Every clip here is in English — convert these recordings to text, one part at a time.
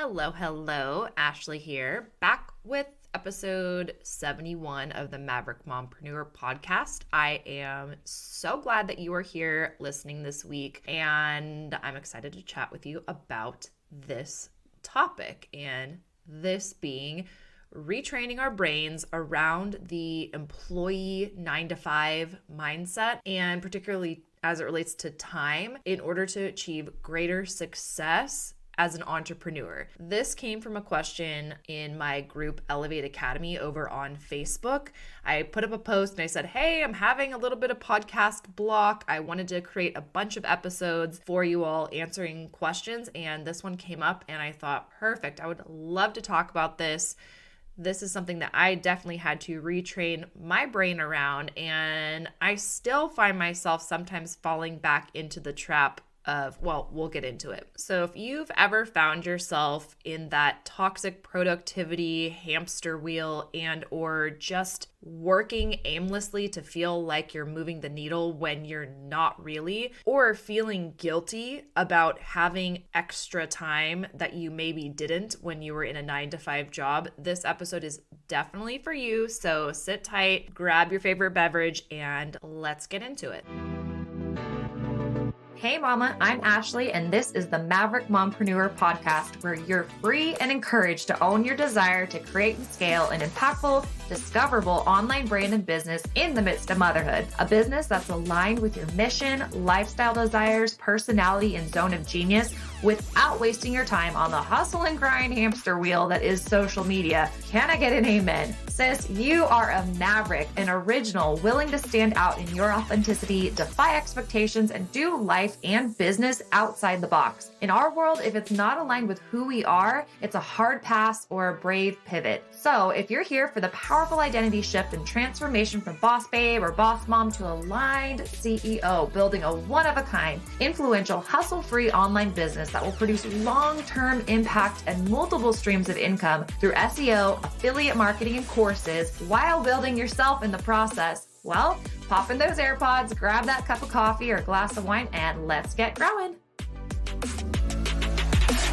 Hello, Ashley here, back with episode 71 of the Maverick Mompreneur podcast. I am so glad that you are here listening this week, and I'm excited to chat with you about this topic, and this being retraining our brains around the employee 9 to 5 mindset, and particularly as it relates to time in order to achieve greater success as an entrepreneur. This came from a question in my group Elevate Academy over on Facebook. I put up a post and I said, hey, I'm having a little bit of podcast block. I wanted to create a bunch of episodes for you all answering questions, and this one came up and I thought, perfect, I would love to talk about this. This is something that I definitely had to retrain my brain around, and I still find myself sometimes falling back into the trap of, well, we'll get into it. So if you've ever found yourself in that toxic productivity hamster wheel and or just working aimlessly to feel like you're moving the needle when you're not really, or feeling guilty about having extra time that you maybe didn't when you were in a 9 to 5 job, this episode is definitely for you. So sit tight, grab your favorite beverage, and let's get into it. Hey mama, I'm Ashley, and this is the Maverick Mompreneur podcast, where you're free and encouraged to own your desire to create and scale an impactful, discoverable online brand and business in the midst of motherhood. A business that's aligned with your mission, lifestyle desires, personality, and zone of genius without wasting your time on the hustle and grind hamster wheel that is social media. Can I get an amen? Sis, you are a maverick, an original, willing to stand out in your authenticity, defy expectations, and do life and business outside the box. In our world, if it's not aligned with who we are, it's a hard pass or a brave pivot. So if you're here for the powerful identity shift and transformation from boss babe or boss mom to aligned CEO, building a one-of-a-kind, influential, hustle-free online business that will produce long-term impact and multiple streams of income through SEO, affiliate marketing, and courses while building yourself in the process, well, pop in those AirPods, grab that cup of coffee or glass of wine, and let's get growing.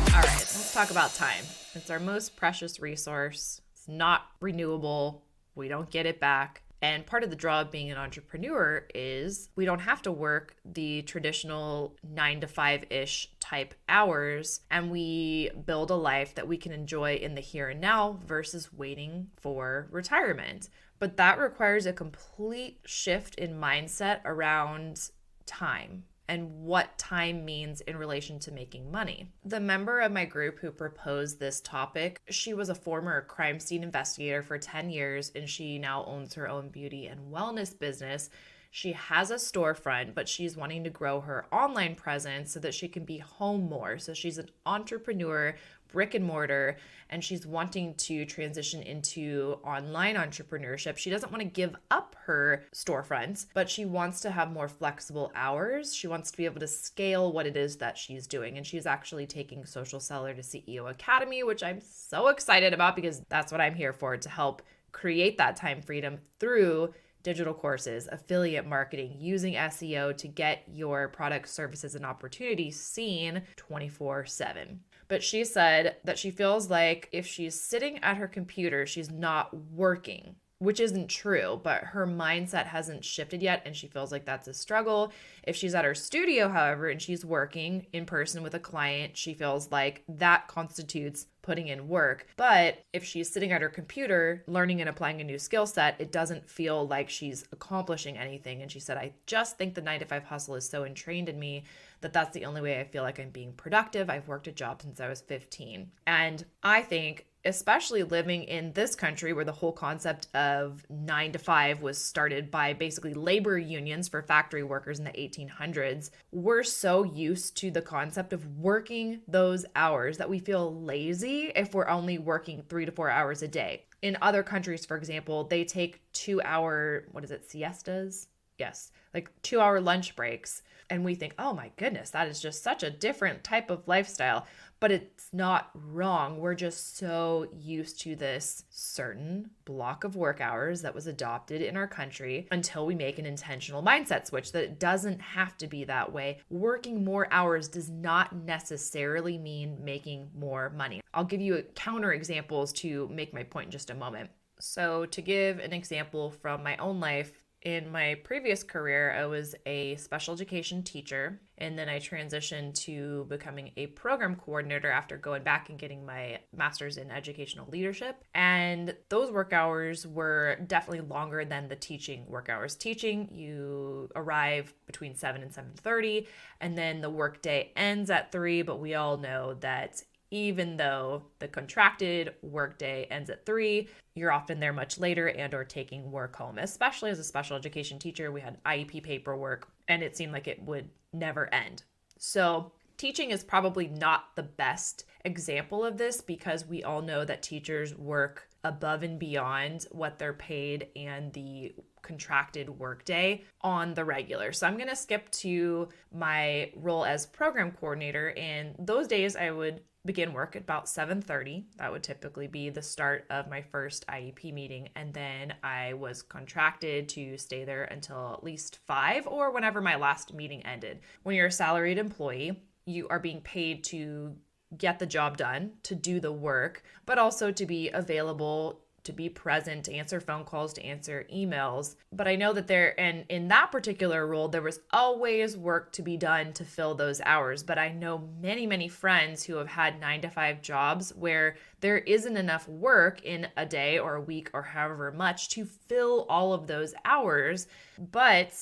All right, let's talk about time. It's our most precious resource. It's not renewable. We don't get it back. And part of the draw of being an entrepreneur is we don't have to work the traditional 9 to 5-ish type hours, and we build a life that we can enjoy in the here and now versus waiting for retirement. But that requires a complete shift in mindset around time and what time means in relation to making money. The member of my group who proposed this topic, she was a former crime scene investigator for 10 years, and she now owns her own beauty and wellness business. She has a storefront, but she's wanting to grow her online presence so that she can be home more. So she's an entrepreneur, brick and mortar, and she's wanting to transition into online entrepreneurship. She doesn't want to give up her storefront, but she wants to have more flexible hours. She wants to be able to scale what it is that she's doing. And she's actually taking Social Seller to CEO Academy, which I'm so excited about because that's what I'm here for, to help create that time freedom through digital courses, affiliate marketing, using SEO to get your products, services, and opportunities seen 24/7. But she said that she feels like if she's sitting at her computer, she's not working, which isn't true, but her mindset hasn't shifted yet, and she feels like that's a struggle. If she's at her studio, however, and she's working in person with a client, she feels like that constitutes putting in work. But if she's sitting at her computer, learning and applying a new skill set, it doesn't feel like she's accomplishing anything. And she said, I just think the 9 to 5 hustle is so entrained in me that that's the only way I feel like I'm being productive. I've worked a job since I was 15. And I think, especially living in this country where the whole concept of 9 to 5 was started by basically labor unions for factory workers in the 1800s, we're so used to the concept of working those hours that we feel lazy if we're only working 3 to 4 hours a day. In other countries, for example, they take 2-hour, siestas? Yes, like 2-hour lunch breaks. And we think, oh my goodness, that is just such a different type of lifestyle. But it's not wrong. We're just so used to this certain block of work hours that was adopted in our country until we make an intentional mindset switch that it doesn't have to be that way. Working more hours does not necessarily mean making more money. I'll give you counter examples to make my point in just a moment. So to give an example from my own life, in my previous career, I was a special education teacher, and then I transitioned to becoming a program coordinator after going back and getting my master's in educational leadership. And those work hours were definitely longer than the teaching work hours. Teaching, you arrive between 7 and 7:30, and then the workday ends at 3, but we all know that even though the contracted workday ends at 3, you're often there much later and or taking work home. Especially as a special education teacher, we had IEP paperwork and it seemed like it would never end. So teaching is probably not the best example of this because we all know that teachers work above and beyond what they're paid and the contracted workday on the regular. So I'm going to skip to my role as program coordinator. And those days I would begin work at about 7:30. That would typically be the start of my first IEP meeting. And then I was contracted to stay there until at least 5 or whenever my last meeting ended. When you're a salaried employee, you are being paid to get the job done, to do the work, but also to be available, to be present, to answer phone calls, to answer emails. But I know that and in that particular role, there was always work to be done to fill those hours. But I know many, many friends who have had 9-to-5 jobs where there isn't enough work in a day or a week or however much to fill all of those hours, but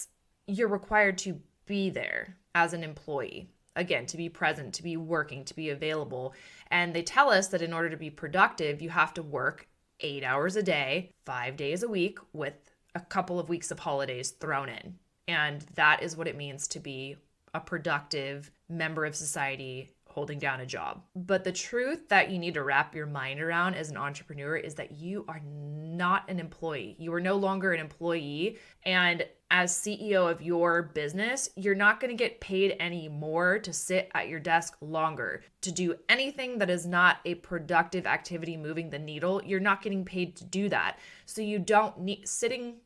you're required to be there as an employee. Again, to be present, to be working, to be available. And they tell us that in order to be productive, you have to work 8 hours a day, 5 days a week, with a couple of weeks of holidays thrown in. And that is what it means to be a productive member of society holding down a job. But the truth that you need to wrap your mind around as an entrepreneur is that you are not an employee. You are no longer an employee. And as CEO of your business, you're not going to get paid any more to sit at your desk longer, to do anything that is not a productive activity moving the needle. You're not getting paid to do that. So you don't need sitting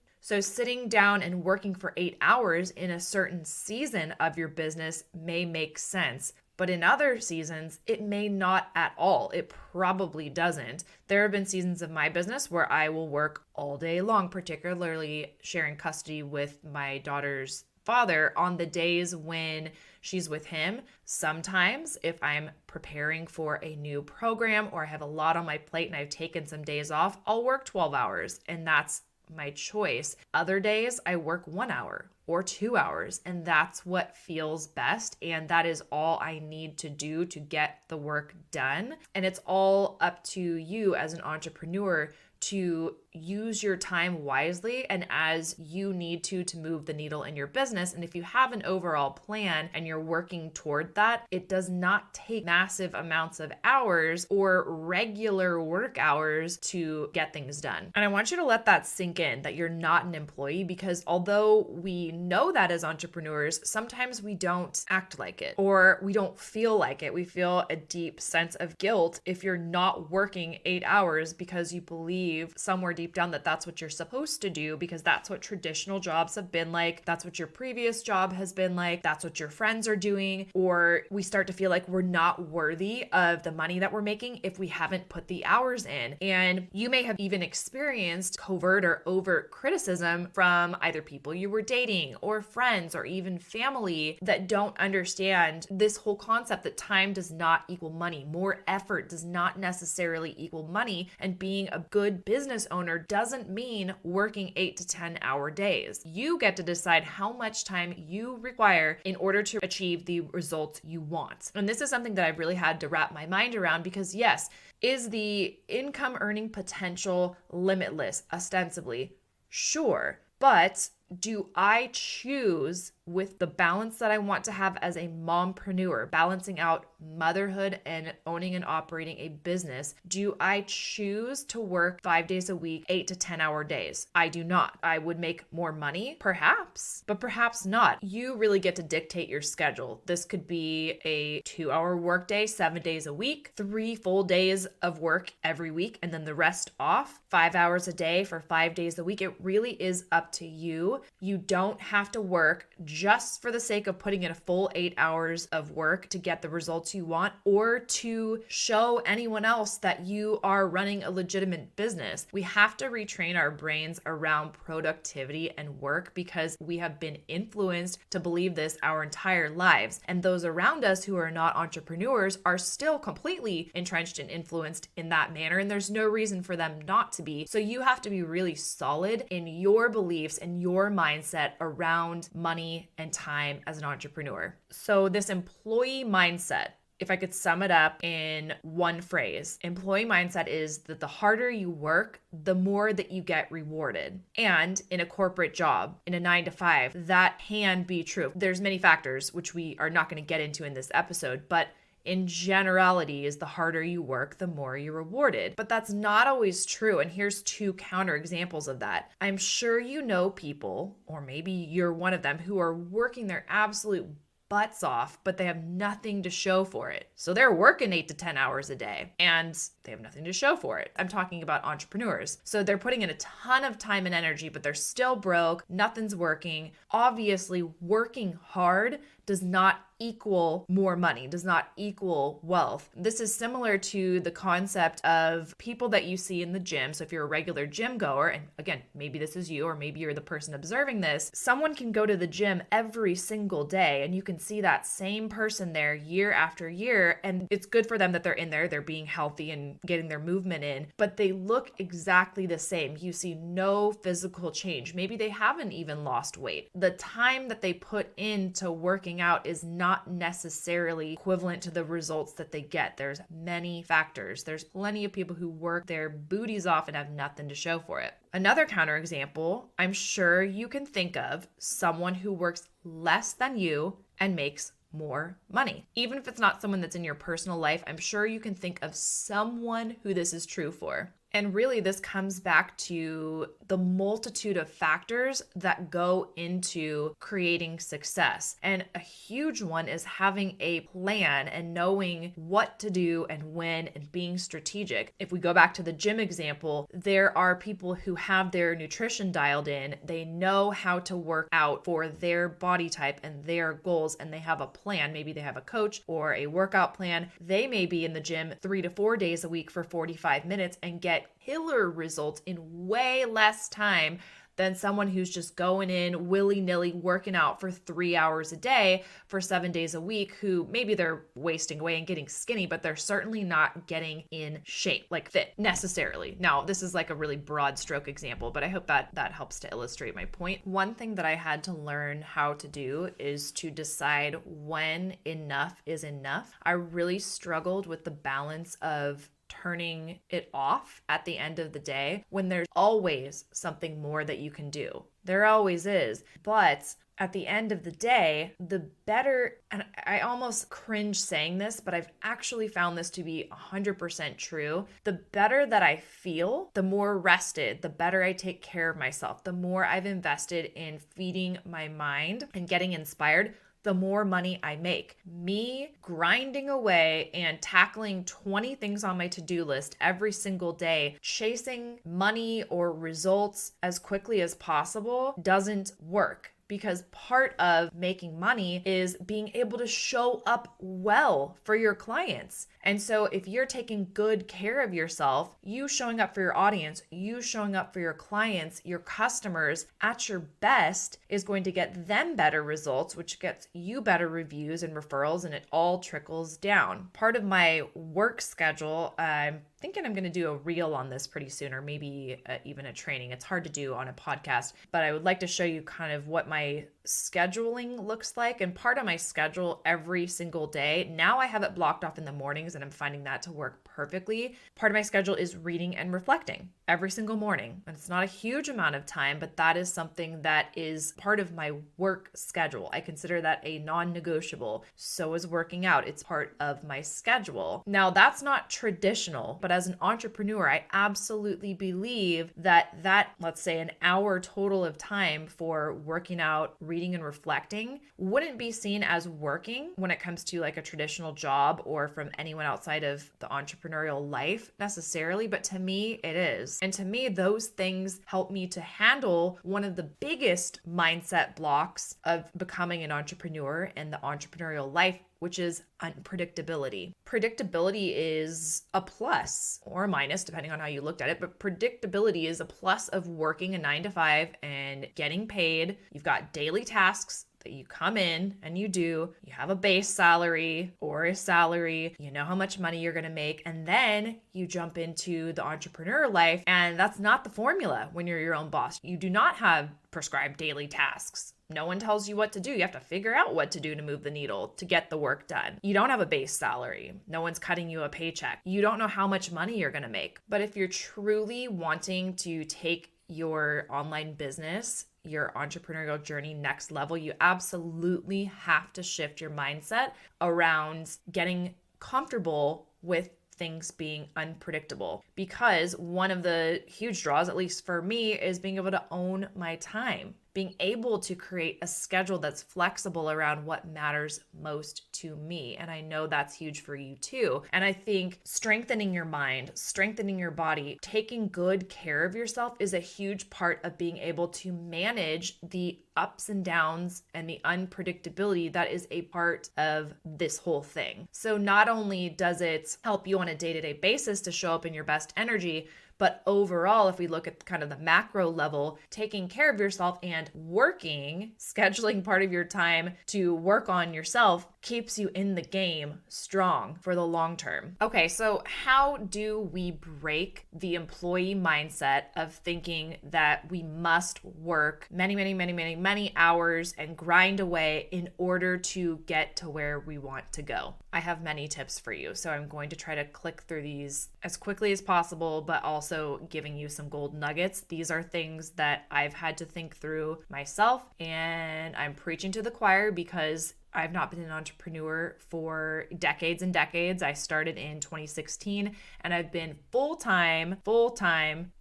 down and working for 8 hours in a certain season of your business may make sense. But in other seasons, it may not at all. It probably doesn't. There have been seasons of my business where I will work all day long, particularly sharing custody with my daughter's father on the days when she's with him. Sometimes if I'm preparing for a new program or I have a lot on my plate and I've taken some days off, I'll work 12 hours and that's my choice. Other days I work 1 hour or 2 hours, and that's what feels best. And that is all I need to do to get the work done. And it's all up to you as an entrepreneur to use your time wisely and as you need to move the needle in your business. And if you have an overall plan and you're working toward that, it does not take massive amounts of hours or regular work hours to get things done. And I want you to let that sink in, that you're not an employee, because although we know that as entrepreneurs, sometimes we don't act like it or we don't feel like it. We feel a deep sense of guilt if you're not working 8 hours because you believe somewhere deep down that that's what you're supposed to do, because that's what traditional jobs have been like. That's what your previous job has been like. That's what your friends are doing. Or we start to feel like we're not worthy of the money that we're making if we haven't put the hours in. And you may have even experienced covert or overt criticism from either people you were dating or friends or even family that don't understand this whole concept that time does not equal money. More effort does not necessarily equal money. And being a good business owner doesn't mean working 8 to 10 hour days. You get to decide how much time you require in order to achieve the results you want. And this is something that I've really had to wrap my mind around, because yes, is the income earning potential limitless? Ostensibly, sure. But do I choose with the balance that I want to have as a mompreneur, balancing out motherhood and owning and operating a business, do I choose to work 5 days a week, 8 to 10-hour days? I do not. I would make more money, perhaps, but perhaps not. You really get to dictate your schedule. This could be a 2-hour workday, 7 days a week, 3 full days of work every week, and then the rest off, 5 hours a day for 5 days a week. It really is up to you. You don't have to work just for the sake of putting in a full 8 hours of work to get the results you want, or to show anyone else that you are running a legitimate business. We have to retrain our brains around productivity and work because we have been influenced to believe this our entire lives. And those around us who are not entrepreneurs are still completely entrenched and influenced in that manner. And there's no reason for them not to be. So you have to be really solid in your beliefs and your mindset around money and time as an entrepreneur. So this employee mindset, if I could sum it up in one phrase, employee mindset is that the harder you work, the more that you get rewarded. And in a corporate job, in a 9 to 5, that can be true. There's many factors, which we are not going to get into in this episode, but in generality is the harder you work, the more you're rewarded. But that's not always true. And here's 2 counterexamples of that. I'm sure you know people, or maybe you're one of them, who are working their absolute butts off, but they have nothing to show for it. So they're working 8 to 10 hours a day and they have nothing to show for it. I'm talking about entrepreneurs. So they're putting in a ton of time and energy, but they're still broke. Nothing's working. Obviously, working hard does not equal more money, does not equal wealth. This is similar to the concept of people that you see in the gym. So if you're a regular gym goer, and again, maybe this is you, or maybe you're the person observing this, someone can go to the gym every single day and you can see that same person there year after year. And it's good for them that they're in there, they're being healthy and getting their movement in, but they look exactly the same. You see no physical change. Maybe they haven't even lost weight. The time that they put into working out is not necessarily equivalent to the results that they get. There's many factors. There's plenty of people who work their booties off and have nothing to show for it. Another counterexample, I'm sure you can think of someone who works less than you and makes more money. Even if it's not someone that's in your personal life, I'm sure you can think of someone who this is true for. And really, this comes back to the multitude of factors that go into creating success. And a huge one is having a plan and knowing what to do and when and being strategic. If we go back to the gym example, there are people who have their nutrition dialed in. They know how to work out for their body type and their goals, and they have a plan. Maybe they have a coach or a workout plan. They may be in the gym 3 to 4 days a week for 45 minutes and get killer results in way less time than someone who's just going in willy-nilly working out for 3 hours a day for 7 days a week, who maybe they're wasting away and getting skinny, but they're certainly not getting in shape, like fit necessarily. Now, this is like a really broad stroke example, but I hope that helps to illustrate my point. One thing that I had to learn how to do is to decide when enough is enough. I really struggled with the balance of turning it off at the end of the day when there's always something more that you can do. There always is. But at the end of the day, the better, and I almost cringe saying this, but I've actually found this to be 100% true. The better that I feel, the more rested, the better I take care of myself, the more I've invested in feeding my mind and getting inspired, the more money I make. Me grinding away and tackling 20 things on my to-do list every single day, chasing money or results as quickly as possible doesn't work. Because part of making money is being able to show up well for your clients. And so if you're taking good care of yourself, you showing up for your audience, you showing up for your clients, your customers at your best is going to get them better results, which gets you better reviews and referrals, and it all trickles down. Part of my work schedule, I'm thinking I'm going to do a reel on this pretty soon, or maybe even a training. It's hard to do on a podcast, but I would like to show you kind of what my my scheduling looks like. And part of my schedule every single day, now I have it blocked off in the mornings and I'm finding that to work perfectly. Part of my schedule is reading and reflecting every single morning. And it's not a huge amount of time, but that is something that is part of my work schedule. I consider that a non-negotiable. So is working out. It's part of my schedule. Now, that's not traditional, but as an entrepreneur, I absolutely believe that let's say an hour total of time for working out, reading and reflecting wouldn't be seen as working when it comes to like a traditional job or from anyone outside of the entrepreneurial life necessarily, but to me it is. And to me, those things help me to handle one of the biggest mindset blocks of becoming an entrepreneur and the entrepreneurial life, which is unpredictability. Predictability is a plus or a minus, depending on how you looked at it, but predictability is a plus of working a 9 to 5 and getting paid. You've got daily tasks that you come in and you do, you have a base salary or a salary, you know how much money you're going to make, and then you jump into the entrepreneur life. And that's not the formula when you're your own boss. You do not have prescribed daily tasks. No one tells you what to do. You have to figure out what to do to move the needle, to get the work done. You don't have a base salary. No one's cutting you a paycheck. You don't know how much money you're going to make. But if you're truly wanting to take your online business, your entrepreneurial journey next level, you absolutely have to shift your mindset around getting comfortable with things being unpredictable. Because one of the huge draws, at least for me, is being able to own my time. Being able to create a schedule that's flexible around what matters most to me. And I know that's huge for you too. And I think strengthening your mind, strengthening your body, taking good care of yourself is a huge part of being able to manage the ups and downs and the unpredictability that is a part of this whole thing. So not only does it help you on a day-to-day basis to show up in your best energy, but overall, if we look at kind of the macro level, taking care of yourself and working, scheduling part of your time to work on yourself keeps you in the game strong for the long term. Okay, so how do we break the employee mindset of thinking that we must work many hours and grind away in order to get to where we want to go? I have many tips for you, so I'm going to try to click through these as quickly as possible, but also giving you some gold nuggets. These are things that I've had to think through myself, and I'm preaching to the choir because I've not been an entrepreneur for decades and decades. I started in 2016 and I've been full-time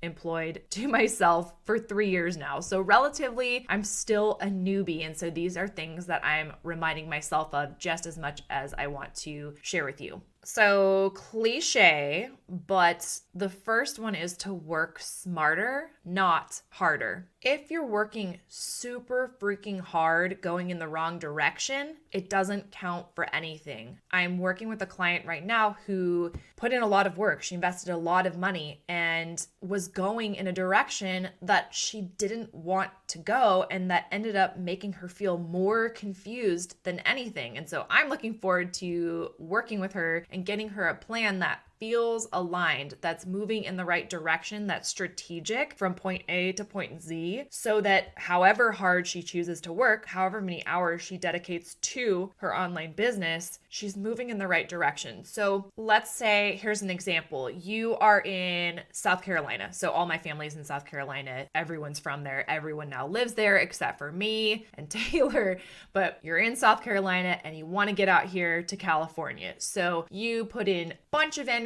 employed to myself for 3 years now. So relatively, I'm still a newbie. And so these are things that I'm reminding myself of just as much as I want to share with you. So cliche, but the first one is to work smarter, not harder. If you're working super freaking hard going in the wrong direction, it doesn't count for anything. I'm working with a client right now who put in a lot of work. She invested a lot of money and was going in a direction that she didn't want to go, and that ended up making her feel more confused than anything. And so I'm looking forward to working with her and getting her a plan that feels aligned, that's moving in the right direction, that's strategic from point A to point Z, so that however hard she chooses to work, however many hours she dedicates to her online business, she's moving in the right direction. So let's say, here's an example. You are in South Carolina. So all my family's in South Carolina. Everyone's from there. Everyone now lives there except for me and Taylor. But you're in South Carolina and you want to get out here to California. So you put in a bunch of energy.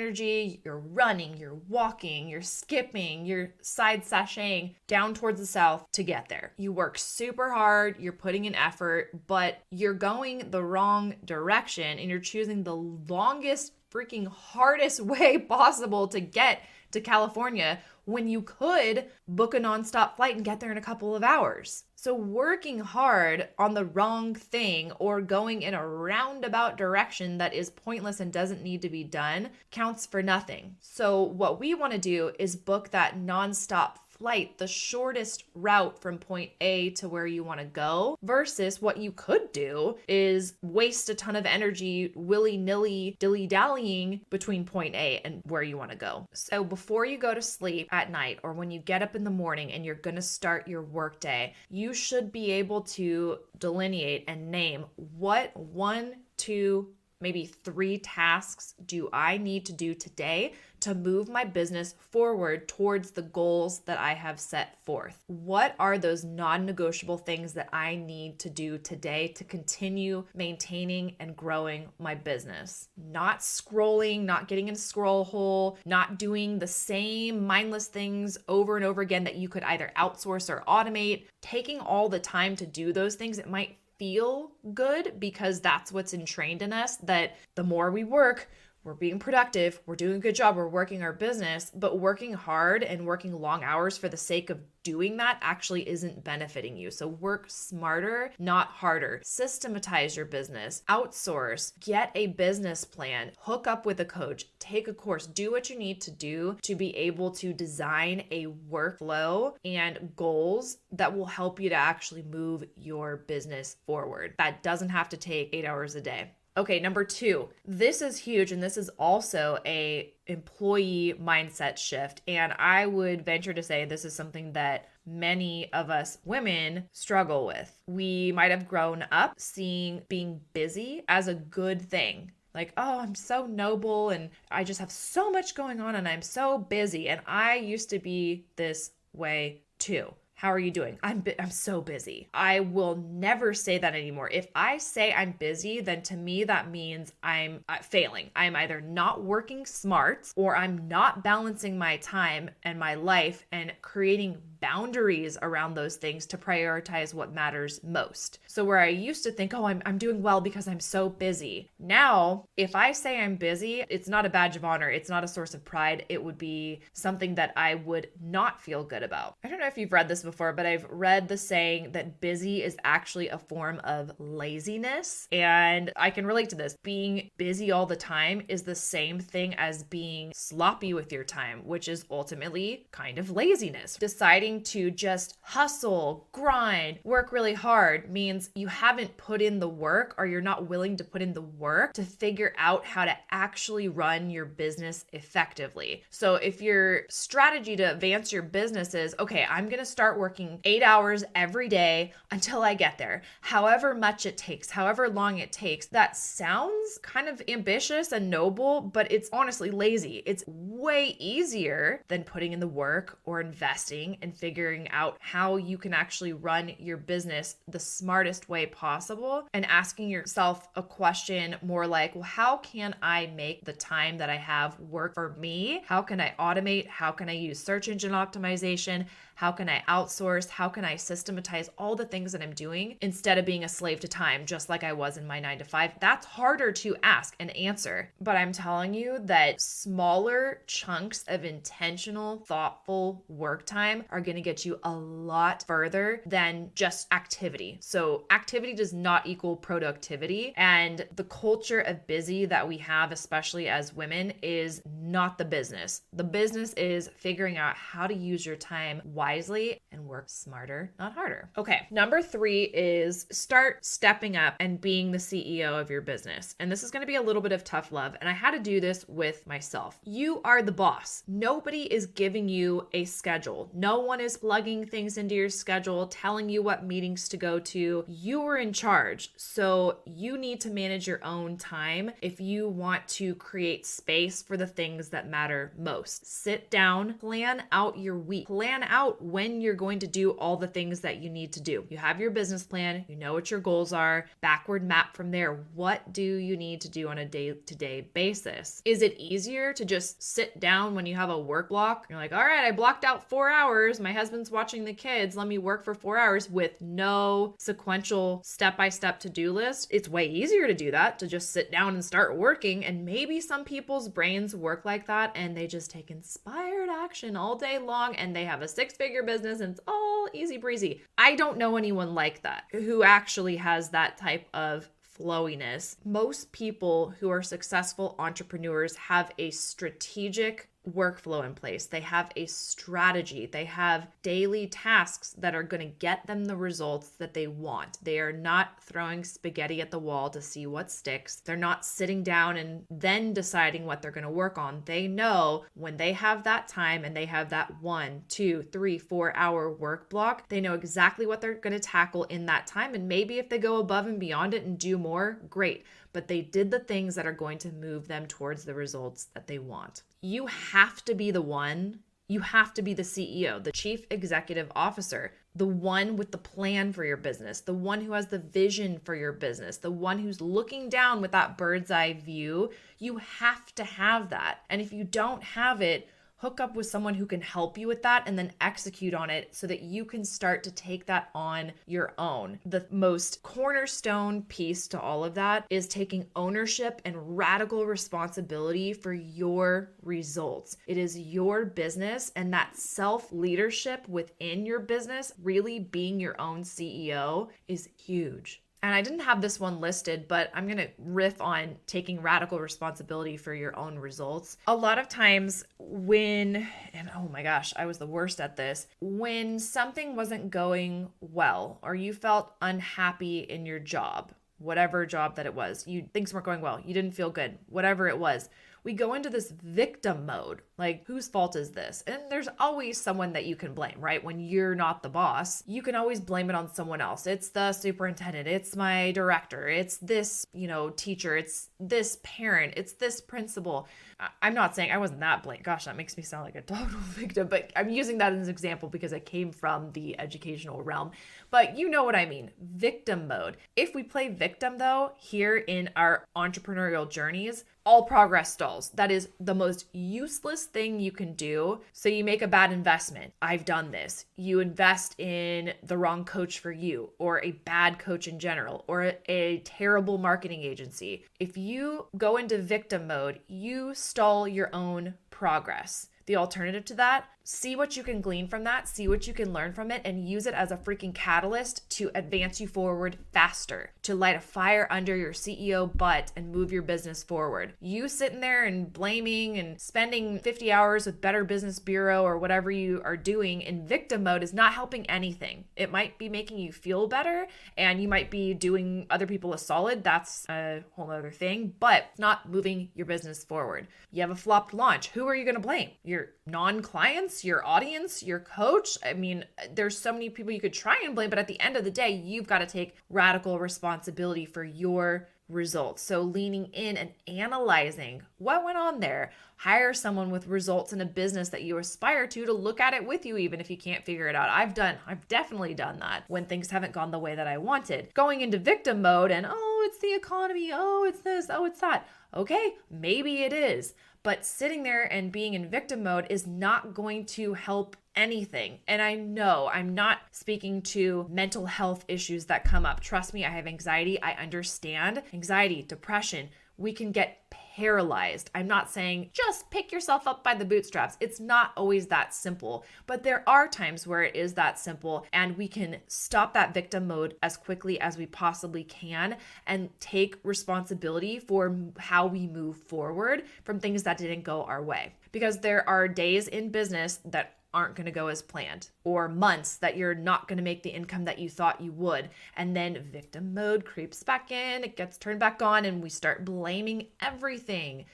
You're running, you're walking, you're skipping, you're side sashaying down towards the south to get there. You work super hard. You're putting in effort, but you're going the wrong direction and you're choosing the longest freaking hardest way possible to get to California when you could book a nonstop flight and get there in a couple of hours. So working hard on the wrong thing or going in a roundabout direction that is pointless and doesn't need to be done counts for nothing. So what we want to do is book that nonstop flight, the shortest route from point A to where you want to go, versus what you could do is waste a ton of energy willy-nilly dilly-dallying between point A and where you want to go. So before you go to sleep at night or when you get up in the morning and you're going to start your workday, you should be able to delineate and name what 1, 2, maybe 3 tasks do I need to do today to move my business forward towards the goals that I have set forth. What are those non-negotiable things that I need to do today to continue maintaining and growing my business? Not scrolling, not getting in a scroll hole, not doing the same mindless things over and over again that you could either outsource or automate. Taking all the time to do those things, it might feel good because that's what's entrained in us, that the more we work, we're being productive, we're doing a good job, we're working our business, but working hard and working long hours for the sake of doing that actually isn't benefiting you. So work smarter, not harder. Systematize your business, outsource, get a business plan, hook up with a coach, take a course, do what you need to do to be able to design a workflow and goals that will help you to actually move your business forward. That doesn't have to take 8 hours a day. Okay, number 2, this is huge, and this is also a employee mindset shift. And I would venture to say this is something that many of us women struggle with. We might have grown up seeing being busy as a good thing. Like, oh, I'm so noble and I just have so much going on and I'm so busy. And I used to be this way too. How are you doing? I'm so busy. I will never say that anymore. If I say I'm busy, then to me that means I'm failing. I'm either not working smart or I'm not balancing my time and my life and creating boundaries around those things to prioritize what matters most. So where I used to think, oh, I'm doing well because I'm so busy. Now, if I say I'm busy, it's not a badge of honor. It's not a source of pride. It would be something that I would not feel good about. I don't know if you've read this before, but I've read the saying that busy is actually a form of laziness. And I can relate to this. Being busy all the time is the same thing as being sloppy with your time, which is ultimately kind of laziness. Deciding to just hustle, grind, work really hard means you haven't put in the work or you're not willing to put in the work to figure out how to actually run your business effectively. So if your strategy to advance your business is, okay, I'm going to start working 8 hours every day until I get there, however much it takes, however long it takes, that sounds kind of ambitious and noble, but it's honestly lazy. It's way easier than putting in the work or investing and figuring out how you can actually run your business the smartest way possible and asking yourself a question more like, well, how can I make the time that I have work for me? How can I automate? How can I use search engine optimization? How can I outsource? How can I systematize all the things that I'm doing instead of being a slave to time, just like I was in my 9 to 5? That's harder to ask and answer. But I'm telling you that smaller chunks of intentional, thoughtful work time are going to get you a lot further than just activity. So activity does not equal productivity. And the culture of busy that we have, especially as women, is not the business. The business is figuring out how to use your time wisely and work smarter, not harder. Okay, number 3 is start stepping up and being the CEO of your business. And this is going to be a little bit of tough love. And I had to do this with myself. You are the boss. Nobody is giving you a schedule. No one is plugging things into your schedule, telling you what meetings to go to. You are in charge. So you need to manage your own time if you want to create space for the things that matter most. Sit down, plan out your week, plan out when you're going to do all the things that you need to do. You have your business plan, you know what your goals are, backward map from there. What do you need to do on a day-to-day basis? Is it easier to just sit down when you have a work block? You're like, all right, I blocked out 4 hours. My husband's watching the kids. Let me work for 4 hours with no sequential step-by-step to-do list. It's way easier to do that, to just sit down and start working. And maybe some people's brains work like that and they just take inspired action all day long and they have a 6-figure business and it's all easy breezy. I don't know anyone like that who actually has that type of flowiness. Most people who are successful entrepreneurs have a strategic workflow in place. They have a strategy. They have daily tasks that are going to get them the results that they want. They are not throwing spaghetti at the wall to see what sticks. They're not sitting down and then deciding what they're going to work on. They know when they have that time and they have that 1, 2, 3, 4 hour work block, they know exactly what they're going to tackle in that time. And maybe if they go above and beyond it and do more, great. But they did the things that are going to move them towards the results that they want. You have to be the one. You have to be the CEO, the chief executive officer, the one with the plan for your business, the one who has the vision for your business, the one who's looking down with that bird's eye view. You have to have that. And if you don't have it, hook up with someone who can help you with that and then execute on it so that you can start to take that on your own. The most cornerstone piece to all of that is taking ownership and radical responsibility for your results. It is your business, and that self-leadership within your business, really being your own CEO, is huge. And I didn't have this one listed, but I'm going to riff on taking radical responsibility for your own results. A lot of times and oh my gosh, I was the worst at this, when something wasn't going well or you felt unhappy in your job, whatever job that it was, things weren't going well, you didn't feel good, whatever it was, we go into this victim mode. Like, whose fault is this? And there's always someone that you can blame, right? When you're not the boss, you can always blame it on someone else. It's the superintendent, it's my director, it's this, teacher, it's this parent, it's this principal. I'm not saying I wasn't that blamed. Gosh, that makes me sound like a total victim, but I'm using that as an example because it came from the educational realm. But you know what I mean, victim mode. If we play victim though, here in our entrepreneurial journeys, all progress stalls. That is the most useless thing you can do. So you make a bad investment. I've done this. You invest in the wrong coach for you, or a bad coach in general, or a terrible marketing agency. If you go into victim mode, you stall your own progress. The alternative to that, see what you can glean from that, see what you can learn from it, and use it as a freaking catalyst to advance you forward faster, to light a fire under your CEO butt and move your business forward. You sitting there and blaming and spending 50 hours with Better Business Bureau or whatever you are doing in victim mode is not helping anything. It might be making you feel better and you might be doing other people a solid. That's a whole other thing, but it's not moving your business forward. You have a flopped launch. Who are you going to blame? Your non-clients, your audience, your coach? I mean, there's so many people you could try and blame, but at the end of the day, you've got to take radical responsibility for your results. So leaning in and analyzing what went on there. Hire someone with results in a business that you aspire to look at it with you, even if you can't figure it out. I've definitely done that when things haven't gone the way that I wanted. Going into victim mode and, oh, it's the economy, oh, it's this, oh, it's that. Okay, maybe it is. But sitting there and being in victim mode is not going to help anything. And I know I'm not speaking to mental health issues that come up. Trust me, I have anxiety. I understand anxiety, depression. We can get paralyzed. I'm not saying just pick yourself up by the bootstraps. It's not always that simple, but there are times where it is that simple, and we can stop that victim mode as quickly as we possibly can and take responsibility for how we move forward from things that didn't go our way. Because there are days in business that aren't going to go as planned, or months that you're not going to make the income that you thought you would. And then victim mode creeps back in, it gets turned back on, and we start blaming anything,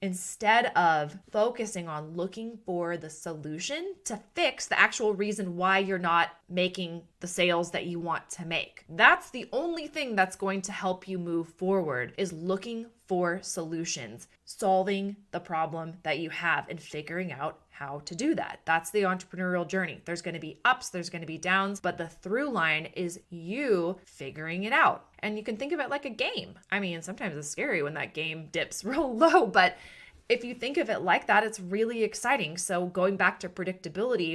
instead of focusing on looking for the solution to fix the actual reason why you're not making the sales that you want to make. That's the only thing that's going to help you move forward, is looking for solutions, solving the problem that you have and figuring out how to do that. That's the entrepreneurial journey. There's going to be ups, there's going to be downs, but the through line is you figuring it out. And you can think of it like a game. I mean, sometimes it's scary when that game dips real low, but if you think of it like that, it's really exciting. So going back to predictability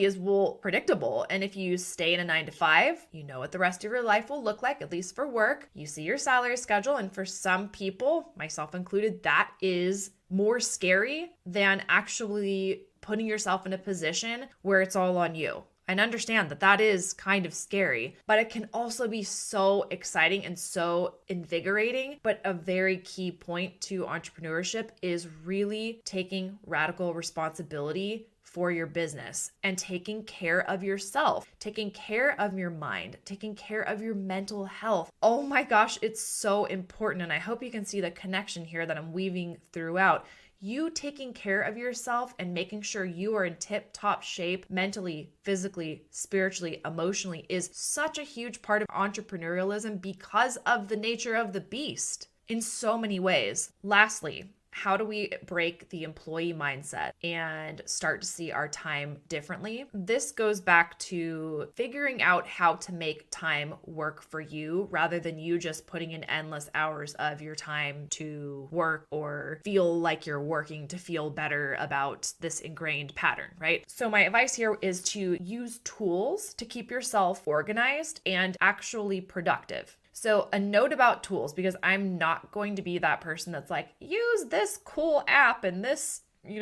is, predictable. And if you stay in a 9-to-5, you know what the rest of your life will look like, at least for work. You see your salary schedule. And for some people, myself included, that is more scary than actually putting yourself in a position where it's all on you. And understand that that is kind of scary, but it can also be so exciting and so invigorating. But a very key point to entrepreneurship is really taking radical responsibility for your business and taking care of yourself, taking care of your mind, taking care of your mental health. Oh my gosh, it's so important. And I hope you can see the connection here that I'm weaving throughout. You taking care of yourself and making sure you are in tip-top shape mentally, physically, spiritually, emotionally is such a huge part of entrepreneurialism because of the nature of the beast in so many ways. Lastly, how do we break the employee mindset and start to see our time differently? This goes back to figuring out how to make time work for you rather than you just putting in endless hours of your time to work or feel like you're working to feel better about this ingrained pattern, right? So my advice here is to use tools to keep yourself organized and actually productive. So a note about tools, because I'm not going to be that person that's like, use this cool app and this,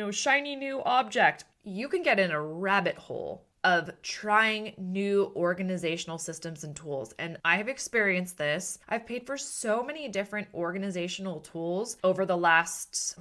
shiny new object. You can get in a rabbit hole of trying new organizational systems and tools. And I have experienced this. I've paid for so many different organizational tools over the last,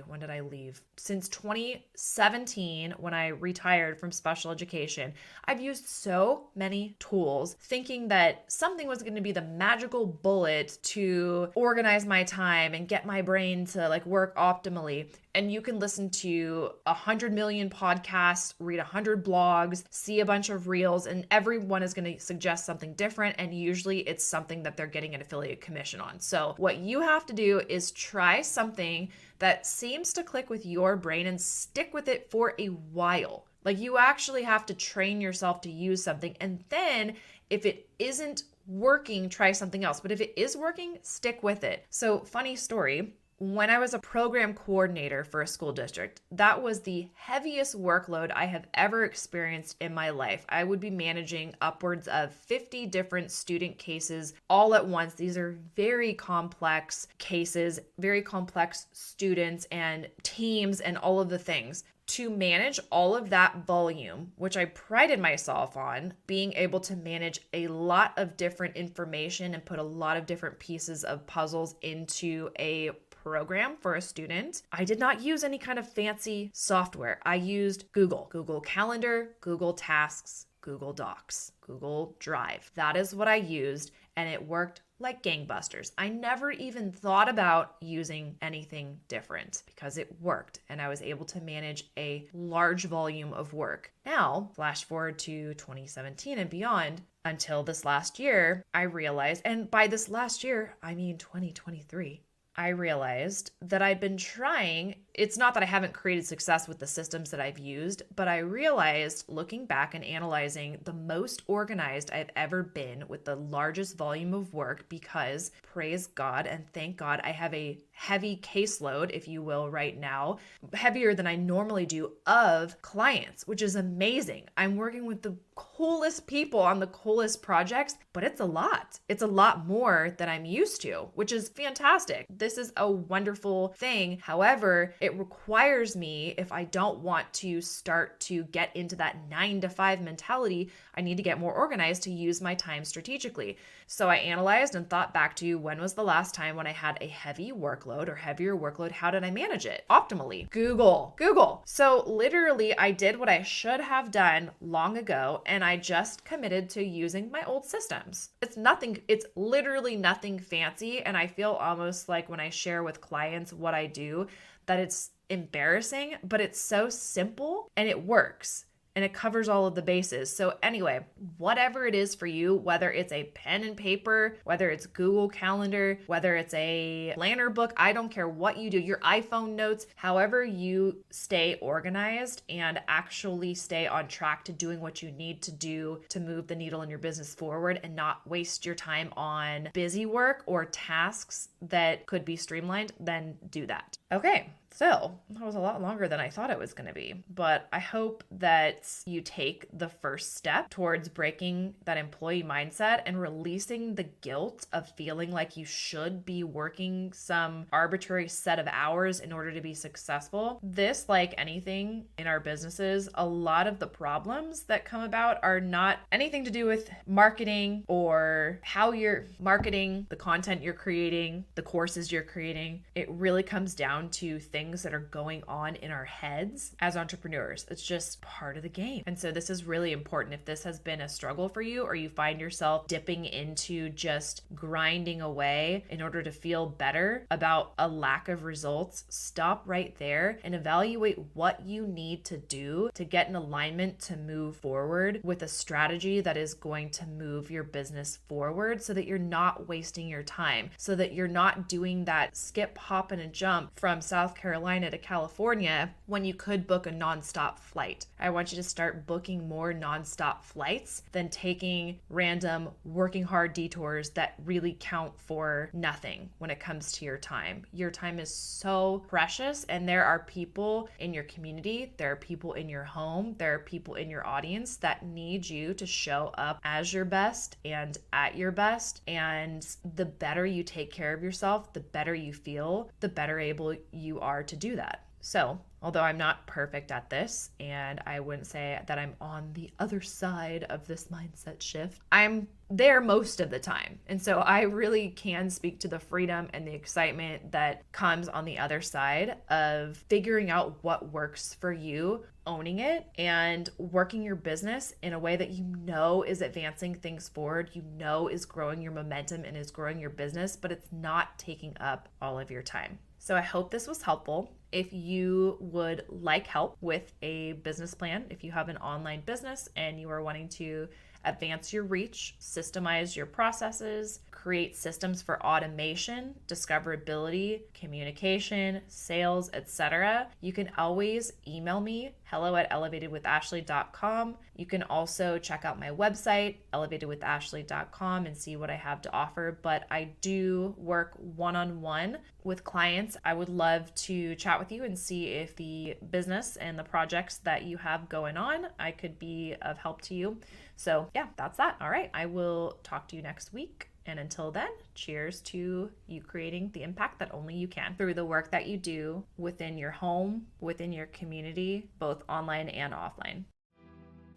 when did I leave? Since 2017, when I retired from special education, I've used so many tools thinking that something was going to be the magical bullet to organize my time and get my brain to work optimally. And you can listen to 100 million podcasts, read 100 blogs, see a bunch of reels, and everyone is going to suggest something different. And usually it's something that they're getting an affiliate commission on. So what you have to do is try something that seems to click with your brain and stick with it for a while. You actually have to train yourself to use something. And then if it isn't working, try something else. But if it is working, stick with it. So funny story. When I was a program coordinator for a school district, that was the heaviest workload I have ever experienced in my life. I would be managing upwards of 50 different student cases all at once. These are very complex cases, very complex students and teams and all of the things. To manage all of that volume, which I prided myself on, being able to manage a lot of different information and put a lot of different pieces of puzzles into a program for a student, I did not use any kind of fancy software. I used Google Calendar, Google Tasks, Google Docs, Google Drive. That is what I used, and it worked like gangbusters. I never even thought about using anything different because it worked and I was able to manage a large volume of work. Now, flash forward to 2017 and beyond, until this last year, I realized, and by this last year, I mean 2023, I realized that I'd been trying. It's not that I haven't created success with the systems that I've used, but I realized looking back and analyzing the most organized I've ever been with the largest volume of work because, praise God and thank God, I have a heavy caseload, if you will, right now, heavier than I normally do of clients, which is amazing. I'm working with the coolest people on the coolest projects, but it's a lot. It's a lot more than I'm used to, which is fantastic. This is a wonderful thing. However, it requires me, if I don't want to start to get into that 9-to-5 mentality, I need to get more organized to use my time strategically. So I analyzed and thought back to when was the last time when I had a heavy workload or heavier workload, how did I manage it optimally? Google. So literally I did what I should have done long ago, and I just committed to using my old systems. It's literally nothing fancy. And I feel almost like when I share with clients what I do, that it's embarrassing, but it's so simple and it works. And it covers all of the bases. So anyway, whatever it is for you, whether it's a pen and paper, whether it's Google Calendar, whether it's a planner book, I don't care what you do, your iPhone notes, however you stay organized and actually stay on track to doing what you need to do to move the needle in your business forward and not waste your time on busy work or tasks that could be streamlined, then do that. Okay. So that was a lot longer than I thought it was going to be. But I hope that you take the first step towards breaking that employee mindset and releasing the guilt of feeling like you should be working some arbitrary set of hours in order to be successful. This, like anything in our businesses, a lot of the problems that come about are not anything to do with marketing or how you're marketing, the content you're creating, the courses you're creating. It really comes down to things that are going on in our heads as entrepreneurs. It's just part of the game. And so this is really important. If this has been a struggle for you, or you find yourself dipping into just grinding away in order to feel better about a lack of results, stop right there and evaluate what you need to do to get in alignment to move forward with a strategy that is going to move your business forward, so that you're not wasting your time, so that you're not doing that skip, hop, and a jump from South Carolina to California when you could book a nonstop flight. I want you to start booking more nonstop flights than taking random working hard detours that really count for nothing when it comes to your time. Your time is so precious, and there are people in your community, there are people in your home, there are people in your audience that need you to show up as your best and at your best. And the better you take care of yourself, the better you feel, the better able you are to do that. So, although I'm not perfect at this, and I wouldn't say that I'm on the other side of this mindset shift, I'm there most of the time. And so I really can speak to the freedom and the excitement that comes on the other side of figuring out what works for you, owning it, and working your business in a way that you know is advancing things forward, you know is growing your momentum and is growing your business, but it's not taking up all of your time. So I hope this was helpful. If you would like help with a business plan, if you have an online business and you are wanting to advance your reach, systemize your processes, create systems for automation, discoverability, communication, sales, etc., you can always email me, hello@elevatedwithashley.com. You can also check out my website, elevatedwithashley.com, and see what I have to offer. But I do work one-on-one with clients. I would love to chat with you and see if the business and the projects that you have going on, I could be of help to you. So yeah, that's that. All right. I will talk to you next week. And until then, cheers to you creating the impact that only you can through the work that you do within your home, within your community, both online and offline.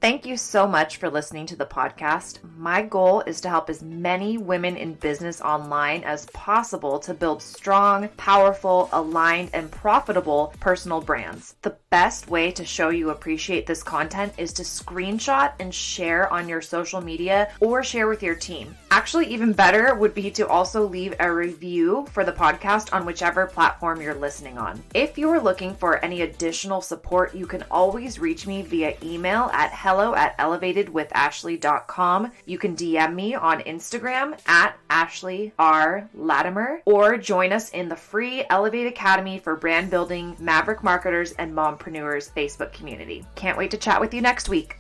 Thank you so much for listening to the podcast. My goal is to help as many women in business online as possible to build strong, powerful, aligned, and profitable personal brands. The best way to show you appreciate this content is to screenshot and share on your social media or share with your team. Actually, even better would be to also leave a review for the podcast on whichever platform you're listening on. If you're looking for any additional support, you can always reach me via email at hello@elevatedwithashley.com. You can DM me on Instagram at Ashley R. Latimer, or join us in the free Elevate Academy for Brand Building, Maverick Marketers, and Mompreneurs Facebook community. Can't wait to chat with you next week.